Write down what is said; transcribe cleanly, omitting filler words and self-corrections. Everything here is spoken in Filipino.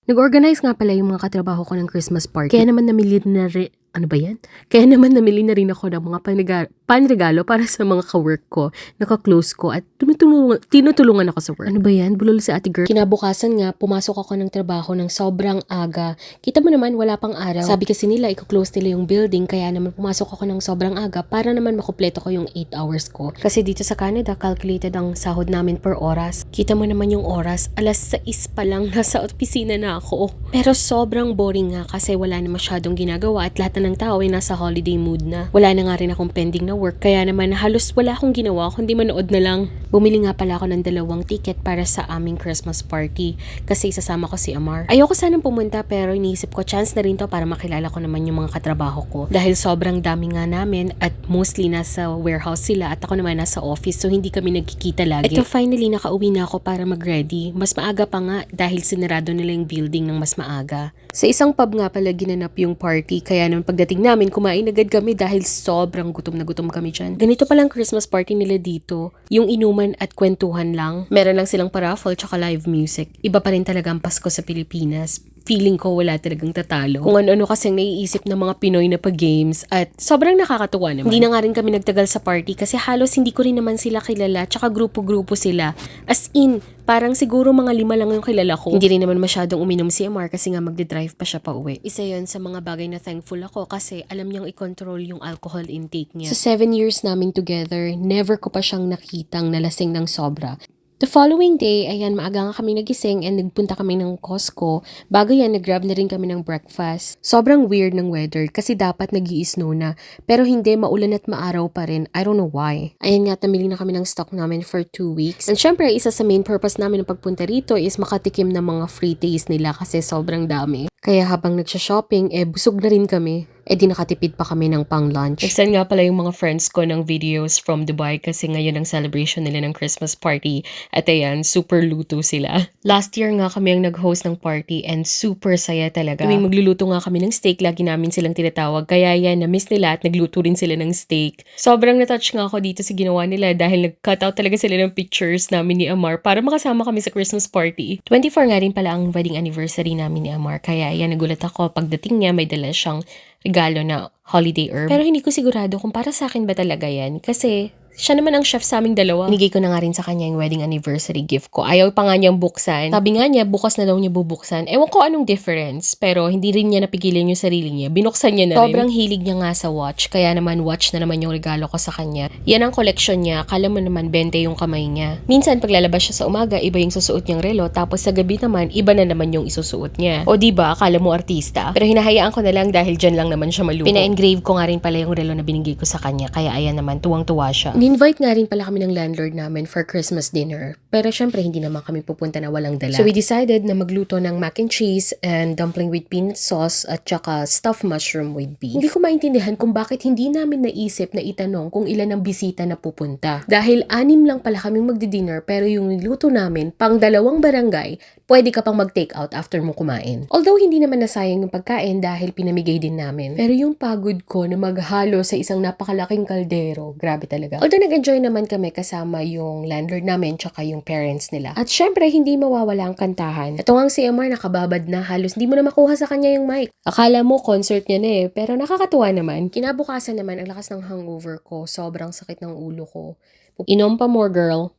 Nag-organize nga pala yung mga katrabaho ko ng Christmas party. Kaya naman namili na rin, ano ba yan? Kaya naman namili na rin ako ng mga panregalo para sa mga ka-work ko, naka-close ko at tinutulungan ako sa work. Ano ba yan? Bulol si ate girl. Kinabukasan nga, pumasok ako ng trabaho ng sobrang aga. Kita mo naman, wala pang araw. Sabi kasi nila, i-close nila yung building, kaya naman pumasok ako ng sobrang aga para naman makumpleto ko yung 8 hours ko. Kasi dito sa Canada, calculated ang sahod namin per oras. Kita mo naman yung oras, alas 6 pa lang nasa opisina na ako. Pero sobrang boring nga kasi wala na masyadong ginagawa at lahat na ng tao ay nasa holiday mood na. Wala na nga rin akong pending na work kaya naman halos wala akong ginawa kundi manood na lang. Bumili nga pala ako ng 2 ticket para sa aming Christmas party kasi isasama ko si Amar. Ayoko sanang pumunta pero iniisip ko chance na rin to para makilala ko naman yung mga katrabaho ko. Dahil sobrang dami nga namin at mostly nasa warehouse sila at ako naman nasa office so hindi kami nagkikita lagi. Ito finally nakauwi na ako para mag-ready. Mas maaga pa nga dahil sinarado nila yung building ng mas maaga. Sa isang pub nga pala ginanap yung party kaya naman pagdating namin kumain agad kami dahil sobrang gutom na gutom kami dyan. Ganito palang Christmas party nila dito. Yung inuman at kwentuhan lang. Meron lang silang paraffle tsaka live music. Iba pa rin talaga ang Pasko sa Pilipinas. Feeling ko wala talagang tatalo. Kung ano-ano kasing naiisip ng mga Pinoy na pag-games at sobrang nakakatuwa naman. Hindi na nga rin kami nagtagal sa party kasi halos hindi ko rin naman sila kilala tsaka grupo-grupo sila. As in, parang siguro mga 5 lang yung kilala ko. Hindi rin naman masyadong uminom si Amar kasi nga magde-drive pa siya pa uwi. Isa yon sa mga bagay na thankful ako kasi alam niyang i-control yung alcohol intake niya. Sa 7 years namin together, never ko pa siyang nakitang nalasing ng sobra. The following day, ayan, maaga nga kami nagising and nagpunta kami ng Costco. Bago yan, nag-grab na rin kami ng breakfast. Sobrang weird ng weather kasi dapat nag-i-snow na. Pero hindi, maulan at maaraw pa rin. I don't know why. Ayan nga, namili na kami ng stock namin for 2 weeks. And syempre, isa sa main purpose namin ng pagpunta rito is makatikim ng mga free taste nila kasi sobrang dami. Kaya habang nagsha-shopping, busog na rin kami. Di nakatipid pa kami ng pang-lunch. Nag-send nga pala yung mga friends ko ng videos from Dubai kasi ngayon ang celebration nila ng Christmas party. At ayan, super luto sila. Last year nga kami ang nag-host ng party and super saya talaga. Tuwing magluluto nga kami ng steak, lagi namin silang tinatawag. Kaya yan, na-miss nila at nagluto rin sila ng steak. Sobrang na-touch nga ako dito sa ginawa nila dahil nag-cut out talaga sila ng pictures namin ni Amar para makasama kami sa Christmas party. 24 nga rin pala ang wedding anniversary namin ni Amar. Kaya yan, nagulat ako. Pagdating niya, may dala siyang regalo na holiday herb. Pero hindi ko sigurado kung para sa akin ba talaga yan. Kasi siya naman ang chef sa aming dalawa. Binigay ko na nga rin sa kanya yung wedding anniversary gift ko. Ayaw pa nga niyang buksan. Sabi nga niya, bukas na daw niya bubuksan. Ewan ko anong difference. Pero hindi rin niya napigilan yung sarili niya. Binuksan niya na rin. Sobrang hilig niya nga sa watch. Kaya naman watch na naman yung regalo ko sa kanya. Yan ang collection niya. Akala mo naman 20 yung kamay niya. Minsan paglalabas siya sa umaga, iba yung susuot niyang relo. Tapos sa gabi naman, iba na naman yung isusuot niya. O diba, akala mo artista. Pero hinahayaan ko na lang dahil dyan lang naman siya maluho. Pina-engrave ko nga rin pala yung relo na binigay ko sa kanya. Kaya ayan naman, tuwang-tuwa siya. Invite nga rin pala kami ng landlord namin for Christmas dinner. Pero syempre, hindi naman kami pupunta na walang dala. So we decided na magluto ng mac and cheese and dumpling with peanut sauce at saka stuffed mushroom with beef. Hindi ko maintindihan kung bakit hindi namin naisip na itanong kung ilan ang bisita na pupunta. Dahil 6 lang pala kaming magdi-dinner pero yung niluto namin, pang 2 barangay, pwede ka pang mag-take out after mo kumain. Although hindi naman nasayang yung pagkain dahil pinamigay din namin. Pero yung pagod ko na maghalo sa isang napakalaking kaldero, grabe talaga. Although nag-enjoy naman kami kasama yung landlord namin tsaka yung parents nila. At syempre, hindi mawawala ang kantahan. Ito nga si Amar nakababad na halos hindi mo na makuha sa kanya yung mic. Akala mo concert niya na pero nakakatuwa naman. Kinabukasan naman ang lakas ng hangover ko. Sobrang sakit ng ulo ko. Inom pa more girl.